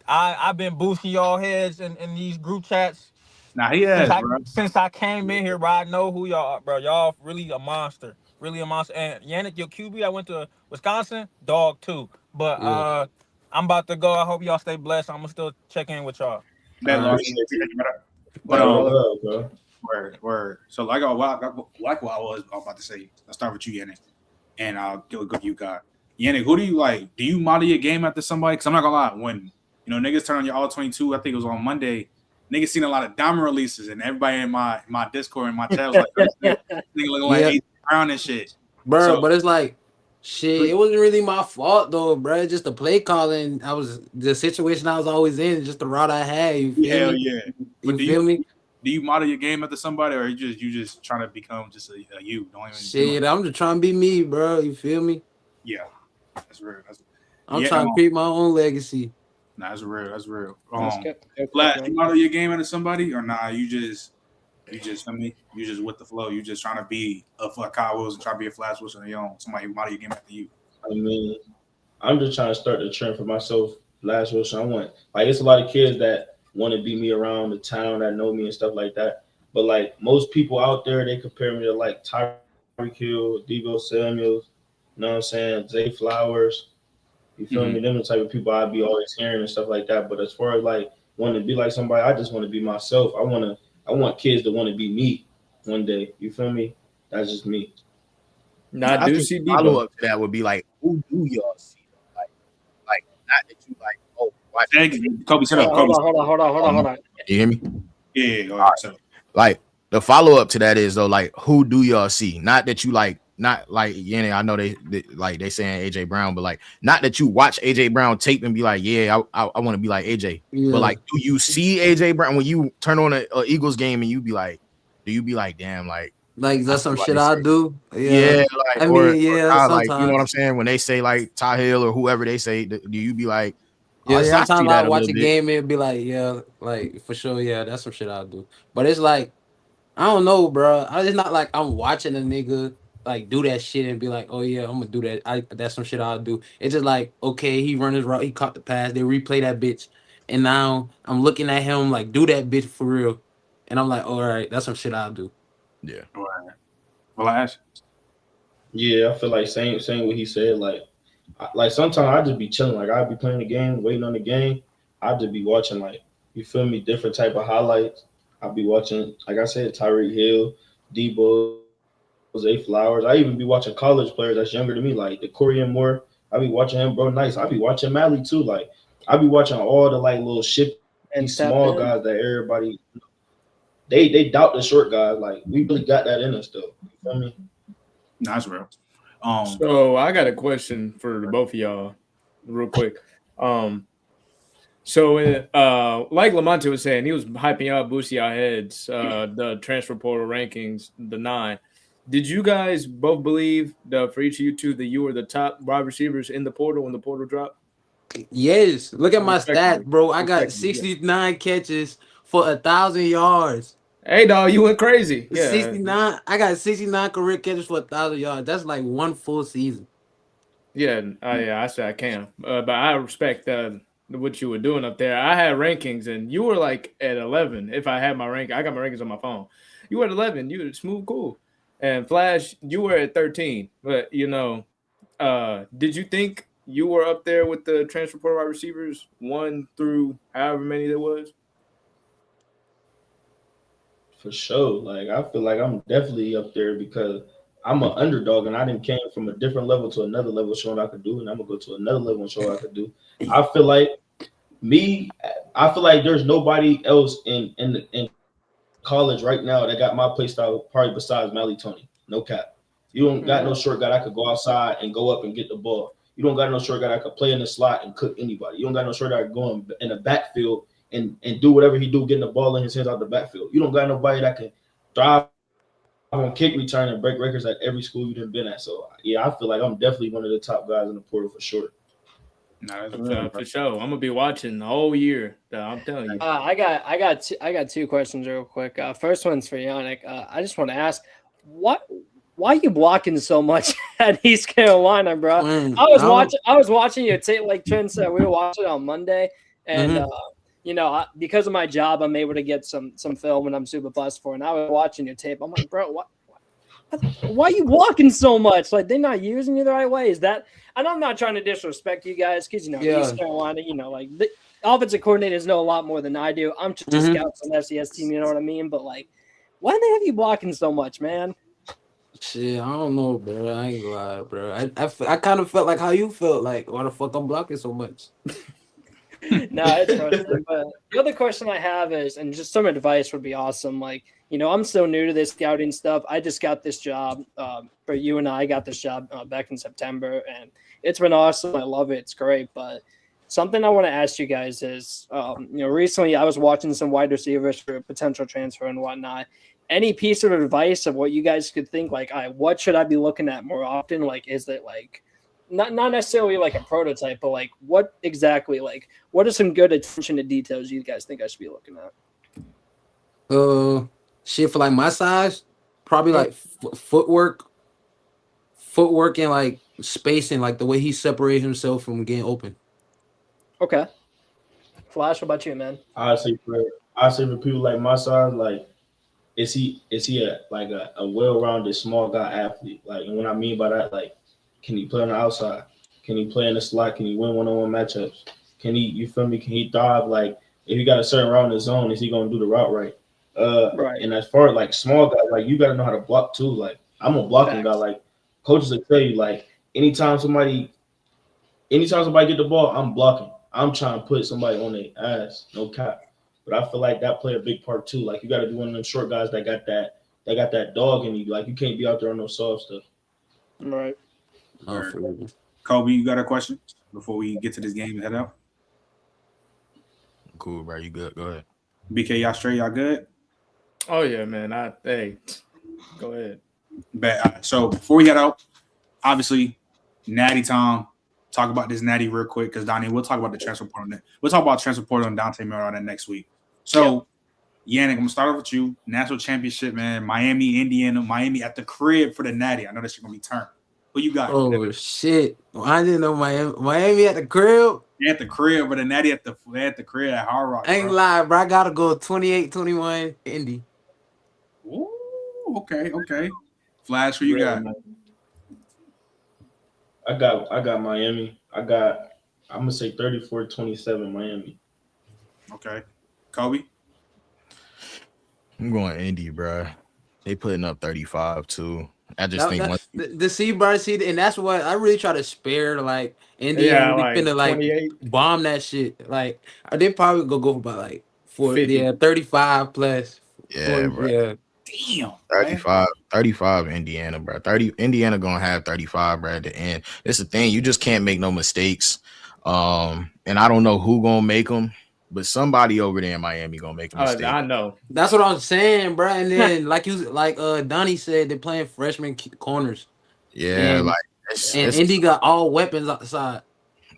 Speaker 11: I've been boosting y'all heads in these group chats
Speaker 5: Nah, he has, bro.
Speaker 11: since I came in here, bro. I know who y'all are, bro. Y'all really a monster. Really a monster. And Yannick, your QB, I went to Wisconsin, dog too. But
Speaker 7: Yeah.
Speaker 11: I'm about to go. I hope y'all stay blessed. I'm gonna still check in with y'all.
Speaker 5: Bet, Lord.
Speaker 6: Appreciate you.
Speaker 5: But
Speaker 6: Bro.
Speaker 5: word. So like what I was about to say. I'll start with you, Yannick, and I'll go to you, guys. Yannick, who do you like? Do you model your game after somebody? Because I'm not gonna lie, when niggas turn on your all 22, I think it was on Monday. Niggas seen a lot of diamond releases, and everybody in my Discord and my chat was like, nigga looking like AJ Brown and shit.
Speaker 7: Bro,
Speaker 5: So,
Speaker 7: but it's like shit. It wasn't really my fault though, bro. Just the play calling. I was the situation I was always in. Just the route I had. You feel
Speaker 5: hell
Speaker 7: me?
Speaker 5: yeah. But
Speaker 7: You feel me?
Speaker 5: Do you model your game after somebody, or you just trying to become just a you? Don't even.
Speaker 7: Shit, I'm just trying to be me, bro. You feel me?
Speaker 5: Yeah, that's real.
Speaker 7: I'm trying to create my own legacy.
Speaker 5: Nah, that's real. That's real.
Speaker 8: Flash,
Speaker 5: you model your game after somebody, or nah? You just with the flow. You just trying to be a Kyle Wilson, trying to be a Flash Wilson, somebody model your game after you.
Speaker 6: I mean, I'm just trying to start the trend for myself. Last Wilson, I want it's a lot of kids that want to be me around the town that know me and stuff like that. But like most people out there, they compare me to like Tyreek Hill, Debo Samuels, you know what I'm saying, Zay Flowers. You feel me? Them the type of people I'd be always hearing and stuff like that. But as far as like wanting to be like somebody, I just want to be myself. I want kids to want to be me one day. You feel me? That's just me.
Speaker 9: I think the follow up to that would be like, who do y'all see? Like not that you like, oh, watch
Speaker 5: Kobe, shut up.
Speaker 8: Hold on.
Speaker 9: You hear me?
Speaker 5: Yeah, go ahead.
Speaker 9: Like the follow up to that is though, like who do y'all see? Not that you like, not like I know they saying AJ Brown, but like not that you watch AJ Brown tape and be like, yeah, I want to be like AJ.
Speaker 7: Yeah.
Speaker 9: But like, do you see AJ Brown when you turn on a Eagles game and you be like, do you be like, damn, like
Speaker 7: that's some shit I do?
Speaker 9: Yeah, like
Speaker 7: I mean,
Speaker 9: or
Speaker 7: sometimes.
Speaker 9: like you know what I'm saying? When they say like Ty Hill or whoever they say, do you be like,
Speaker 7: yeah, sometimes I watch a
Speaker 9: bit.
Speaker 7: game and be like, yeah, like for sure, yeah, that's some shit I do. But it's like, I don't know, bro. It's not like I'm watching a nigga like do that shit and be like, oh yeah, I'm gonna do that. That's some shit I'll do. It's just like, okay, he run his route, he caught the pass, they replay that bitch, and now I'm looking at him like do that bitch for real, and I'm like, all right, that's some shit I'll do.
Speaker 9: Yeah.
Speaker 5: Flash.
Speaker 6: Yeah, I feel like same what he said. Like sometimes I just be chilling. Like I'd be playing the game, waiting on the game. I'd just be watching like you feel me, different type of highlights. I'd be watching, like I said, Tyreek Hill, Debo, Zay Flowers. I even be watching college players that's younger than me, like the Corian Moore. I be watching him, bro. Nice. I be watching Mally too. Like I be watching all the like little shifty
Speaker 8: And
Speaker 6: small guys that everybody they doubt the short guys. Like we really got that in us though. You feel me?
Speaker 5: Nah, that's real.
Speaker 10: So I got a question for the both of y'all, real quick. So like Lamonte was saying, he was hyping out boosting our heads, the transfer portal rankings, the 9. Did you guys both believe for each of you two that you were the top wide receivers in the portal when the portal dropped?
Speaker 7: Yes. Look at my stats, bro. I got 69 catches for 1,000 yards.
Speaker 10: Hey, dog, you went crazy. Yeah,
Speaker 7: 69. I got 69 career catches for 1,000 yards. That's like one full season.
Speaker 10: Yeah, I said I can, but I respect what you were doing up there. I had rankings, and you were like at 11. If I had my rank, I got my rankings on my phone. You were at 11. You were smooth, cool. And Flash, you were at 13. But did you think you were up there with the transfer portal wide receivers 1 through however many there was?
Speaker 6: For sure. Like I feel like I'm definitely up there because I'm an underdog and I didn't came from a different level to another level showing I could do, and I'm gonna go to another level and show what I could do. I feel like there's nobody else in college right now that got my play style probably besides Mally Tony. No cap. You don't got no short guy that could go outside and go up and get the ball. You don't got no short guy that could play in the slot and cook anybody. You don't got no short guy that could go in the backfield and do whatever he do, getting the ball in his hands out the backfield. You don't got nobody that can thrive on kick return and break records at every school you done been at. So yeah, I feel like I'm definitely one of the top guys in the portal for sure.
Speaker 10: For sure. I'm gonna be watching the whole year. I'm telling you.
Speaker 8: I got two questions real quick. First one's for Yannick. I just want to ask, why are you blocking so much at East Carolina, bro? I was watching your tape, like Trent said. We were watching it on Monday, and because of my job, I'm able to get some film, and I'm super blessed for it. And I was watching your tape. I'm like, bro, why are you blocking so much? Like, they're not using you the right way. Is that? And I'm not trying to disrespect you guys because East Carolina, like the offensive coordinators know a lot more than I do. I'm just a scout on the FCS team, you know what I mean? But like, why do they have you blocking so much, man?
Speaker 7: Shit, I don't know, bro. I ain't gonna lie, bro. I kind of felt like how you felt. Like, why the fuck I'm blocking so much?
Speaker 8: No, it's frustrating. But the other question I have is, and just some advice would be awesome. Like, I'm so new to this scouting stuff. I just got this job for you, and I got this job back in September, and it's been awesome. I love it. It's great. But something I want to ask you guys is, recently I was watching some wide receivers for potential transfer and whatnot. Any piece of advice of what you guys could think, like, what should I be looking at more often? Like, is it like not necessarily like a prototype, but like what exactly, like what are some good attention to details you guys think I should be looking at?
Speaker 7: Shit, for like my size, probably like footwork and like spacing, like the way he separates himself from getting open.
Speaker 8: Okay. Flash, what about you, man?
Speaker 6: I say for people like my size, like is he a well-rounded small guy athlete? Like, and what I mean by that, like, can he play on the outside? Can he play in the slot? Can he win one-on-one matchups? Can he, you feel me? Can he thrive? Like, if he got a certain route in his zone, is he gonna do the route right? Right. And as far as like small guys, like you gotta know how to block too. Like I'm a blocking guy. Like coaches will tell you, like anytime somebody get the ball, I'm blocking. I'm trying to put somebody on their ass, no cap. But I feel like that play a big part too. Like you got to be one of them short guys that got that dog in you. Like you can't be out there on no soft stuff.
Speaker 8: Right.
Speaker 5: Kobe, you got a question before we get to this game and head out?
Speaker 9: Cool, bro. You good? Go ahead.
Speaker 5: BK, y'all straight? Y'all good?
Speaker 10: Oh yeah, man. Go ahead.
Speaker 5: So before we head out, obviously, Natty Tom. Talk about this Natty real quick because Donnie, we'll talk about the transfer portal. We'll talk about transfer portal and Dante Miller on that next week. So, Yannick, I'm gonna start off with you. National championship, man. Miami, Indiana, Miami at the crib for the Natty. I know that shit gonna be turned. Who you got?
Speaker 7: Oh shit! I didn't know Miami at the crib.
Speaker 5: They at the crib, but the Natty at the crib at Hard Rock.
Speaker 7: I ain't lie, bro. I gotta go 28-21 Indy.
Speaker 5: Ooh, okay. Flash, who you got?
Speaker 6: I got Miami. I'm gonna say 34-27 Miami.
Speaker 5: Okay. Kobe?
Speaker 9: I'm going Indy, bro. They putting up 35 too. I just think once
Speaker 7: The seed, and that's what I really try to spare. Like Indiana,
Speaker 10: Yeah,
Speaker 7: we
Speaker 10: like
Speaker 7: finna like
Speaker 10: 28,
Speaker 7: bomb that shit. Like they probably go for about like
Speaker 10: 50.
Speaker 7: 35 plus.
Speaker 9: yeah,
Speaker 7: 40,
Speaker 9: bro.
Speaker 7: yeah.
Speaker 5: Damn, man.
Speaker 9: 35 Indiana, bro. 30 Indiana gonna have 35, bro, at the end. It's the thing, you just can't make no mistakes. And I don't know who gonna make them, but somebody over there in Miami gonna make a mistake.
Speaker 10: I know.
Speaker 7: That's what I'm saying, bro. And then like Donnie said, they're playing freshman corners.
Speaker 9: Yeah,
Speaker 7: And,
Speaker 9: like
Speaker 7: and Indy got all weapons outside.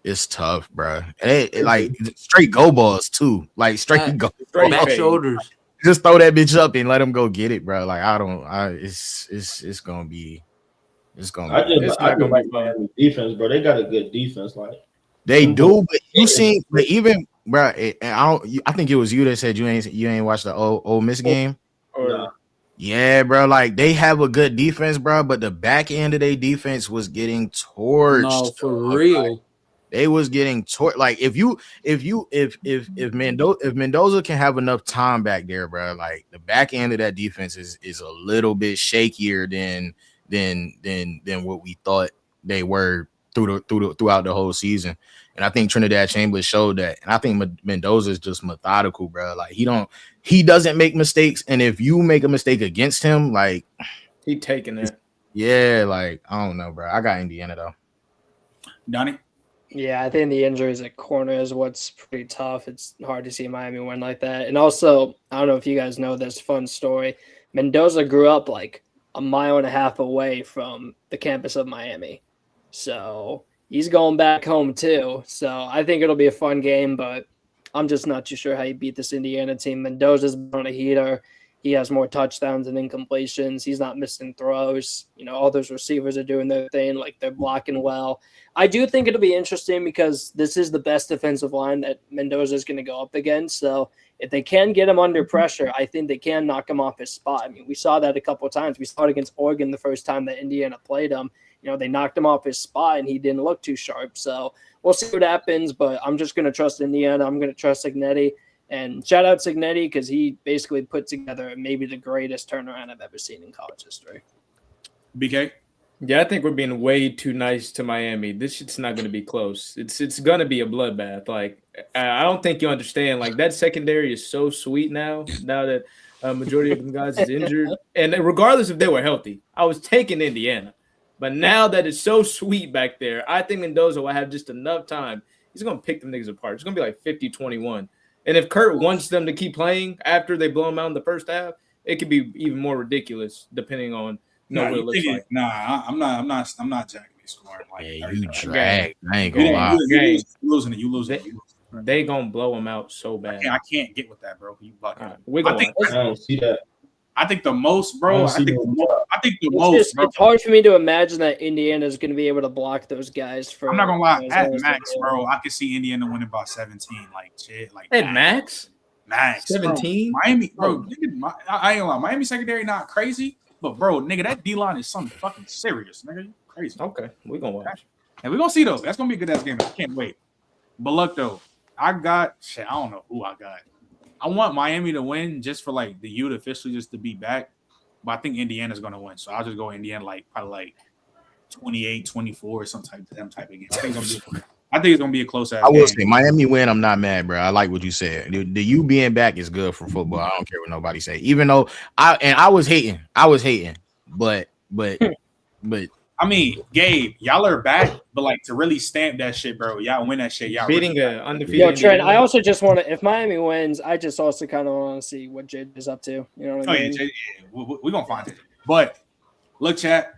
Speaker 9: it's tough, bro. And it like straight go balls too, like straight go
Speaker 7: back shoulders.
Speaker 9: Just throw that bitch up and let them go get it, bro. Like it's gonna be.
Speaker 6: I just like Miami defense, bro. They got a good defense, like
Speaker 9: they do. But you seen, but even, bro, I think it was you that said you ain't watched the Ole Miss game.
Speaker 6: Nah.
Speaker 9: Yeah, bro. Like they have a good defense, bro. But the back end of their defense was getting torched.
Speaker 7: No, for real.
Speaker 9: Like, they was getting torched. Like if Mendoza can have enough time back there, bro. Like the back end of that defense is a little bit shakier than what we thought they were throughout the whole season. And I think Trinidad Chambers showed that. And I think Mendoza is just methodical, bro. Like he doesn't make mistakes. And if you make a mistake against him, like
Speaker 10: he taking it.
Speaker 9: Yeah, like I don't know, bro. I got Indiana though.
Speaker 5: Donnie?
Speaker 8: Yeah, I think the injuries at corner is what's pretty tough. It's hard to see Miami win like that. And also, I don't know if you guys know this fun story. Mendoza grew up like a mile and a half away from the campus of Miami. So he's going back home too. So I think it'll be a fun game, but I'm just not too sure how you beat this Indiana team. Mendoza's on a heater. He has more touchdowns than incompletions. He's not missing throws. You know, all those receivers are doing their thing, like they're blocking well. I do think it'll be interesting because this is the best defensive line that Mendoza is going to go up against. So if they can get him under pressure, I think they can knock him off his spot. I mean, we saw that a couple of times. We saw it against Oregon the first time that Indiana played him. You know, they knocked him off his spot and he didn't look too sharp. So we'll see what happens, but I'm just going to trust Indiana. I'm going to trust Signetti. And shout out Signetti because he basically put together maybe the greatest turnaround I've ever seen in college history.
Speaker 5: BK?
Speaker 10: Yeah, I think we're being way too nice to Miami. This shit's not going to be close. It's going to be a bloodbath. Like, I don't think you understand. Like, that secondary is so sweet now that majority of them guys is injured. And regardless if they were healthy, I was taking Indiana. But now that it's so sweet back there, I think Mendoza will have just enough time. He's going to pick them niggas apart. It's going to be like 50-21. And if Kurt wants them to keep playing after they blow him out in the first half, it could be even more ridiculous depending on what it looks like.
Speaker 5: Nah, I'm not jacking these scoring. Like,
Speaker 9: yeah, you drag. I ain't gonna lie.
Speaker 5: You losing.
Speaker 10: They gonna blow him out so bad.
Speaker 5: I can't get with that, bro. You bucking.
Speaker 10: Right,
Speaker 6: I don't see that.
Speaker 5: I think the most, bro. I think the most.
Speaker 8: It's hard for me to imagine that Indiana is going to be able to block those guys.
Speaker 5: I'm not gonna lie. At max, bro, I could see Indiana winning by 17. Like shit. Like
Speaker 10: at max.
Speaker 5: 17. Miami, bro. Nigga, I ain't gonna lie. Miami secondary not crazy, but bro, nigga, that D line is something fucking serious, nigga. You crazy.
Speaker 10: Okay, we gonna watch.
Speaker 5: And we gonna see those. That's gonna be a good ass game. I can't wait. But look though, I don't know who I got. I want Miami to win just for like the youth officially just to be back. But I think Indiana's gonna win. So I'll just go Indiana probably like 28-24 or some type of game. I think it's gonna be a close ass game.
Speaker 9: I will say Miami win. I'm not mad, bro. I like what you said. The you being back is good for football. I don't care what nobody say. Even though I was hating. But
Speaker 5: I mean, Gabe, y'all are back, but like to really stamp that shit, bro. Y'all win that shit. Y'all
Speaker 10: beating an undefeated.
Speaker 8: Yo, Trent, I also just want to. If Miami wins, I just also kind of want to see what Jade is up to. You know what I mean?
Speaker 5: Yeah, we're gonna find it. But look, chat.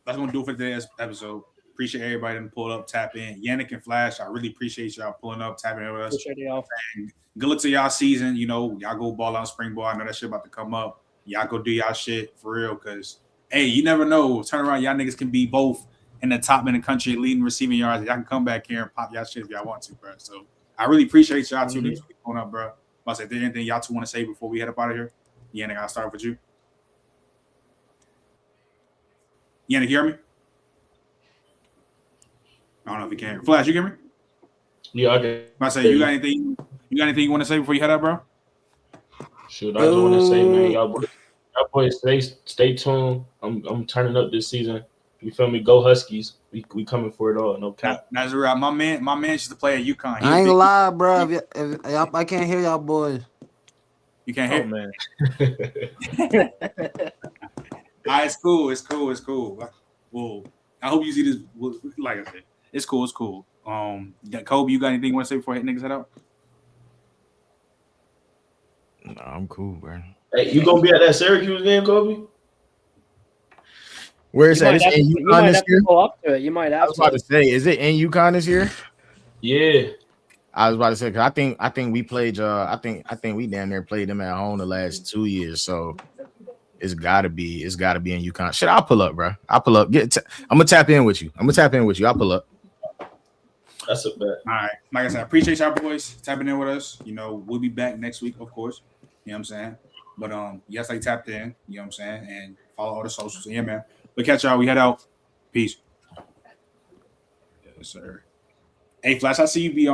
Speaker 5: That's gonna do it for today's episode. Appreciate everybody that pulled up, tap in. Yannick and Flash, I really appreciate y'all pulling up, tapping in with us.
Speaker 8: Appreciate y'all.
Speaker 5: And good luck to y'all season. You know, y'all go ball out spring ball. I know that shit about to come up. Y'all go do y'all shit for real, cause hey, you never know. Turn around, y'all niggas can be both in the top in the country, leading receiving yards. Y'all can come back here and pop y'all shit if y'all want to, bro. So I really appreciate y'all tuning in up, bro. I said, there anything y'all two want to say before we head up out of here? Yannick, I'll start with you. Yannick, hear me? I don't know if you can. Flash, you hear me?
Speaker 6: Yeah, I can.
Speaker 5: I say, you got anything you want to say before you head up, bro?
Speaker 6: Shoot, I just want to say, man, y'all Y'all boys stay tuned. I'm turning up this season. You feel me? Go Huskies. We coming for it all. No cap.
Speaker 5: That's right. My man used to play at UConn.
Speaker 7: I ain't gonna lie, bro. If y'all, I can't hear y'all boys.
Speaker 5: You can't hear?
Speaker 10: Oh man.
Speaker 5: It's cool. Well, I hope you see this. Like I said, it's cool. Kobe, you got anything you want to say before niggas head out?
Speaker 9: No, I'm cool, bro.
Speaker 6: Hey, you gonna be at that Syracuse game, Kobe?
Speaker 9: Where is that? It's in
Speaker 8: you
Speaker 9: UConn
Speaker 8: might
Speaker 9: this
Speaker 8: have
Speaker 9: year.
Speaker 8: to pull up to it. You might
Speaker 9: I
Speaker 8: have
Speaker 9: was about to say, is it in UConn this year?
Speaker 6: Yeah.
Speaker 9: I was about to say because I think we played. I think we damn near played them at home the last 2 years. So it's gotta be in UConn. Shit, I'll pull up, bro. I'll pull up. I'm gonna tap in with you. I'll pull up.
Speaker 6: That's a bet.
Speaker 5: All right. Like I said, I appreciate y'all boys tapping in with us. You know, we'll be back next week, of course. You know what I'm saying? But yes, I tapped in, you know what I'm saying, and follow all the socials. Yeah, man. We'll catch y'all. We head out. Peace. Yes, sir. Hey, Flash, I see you be on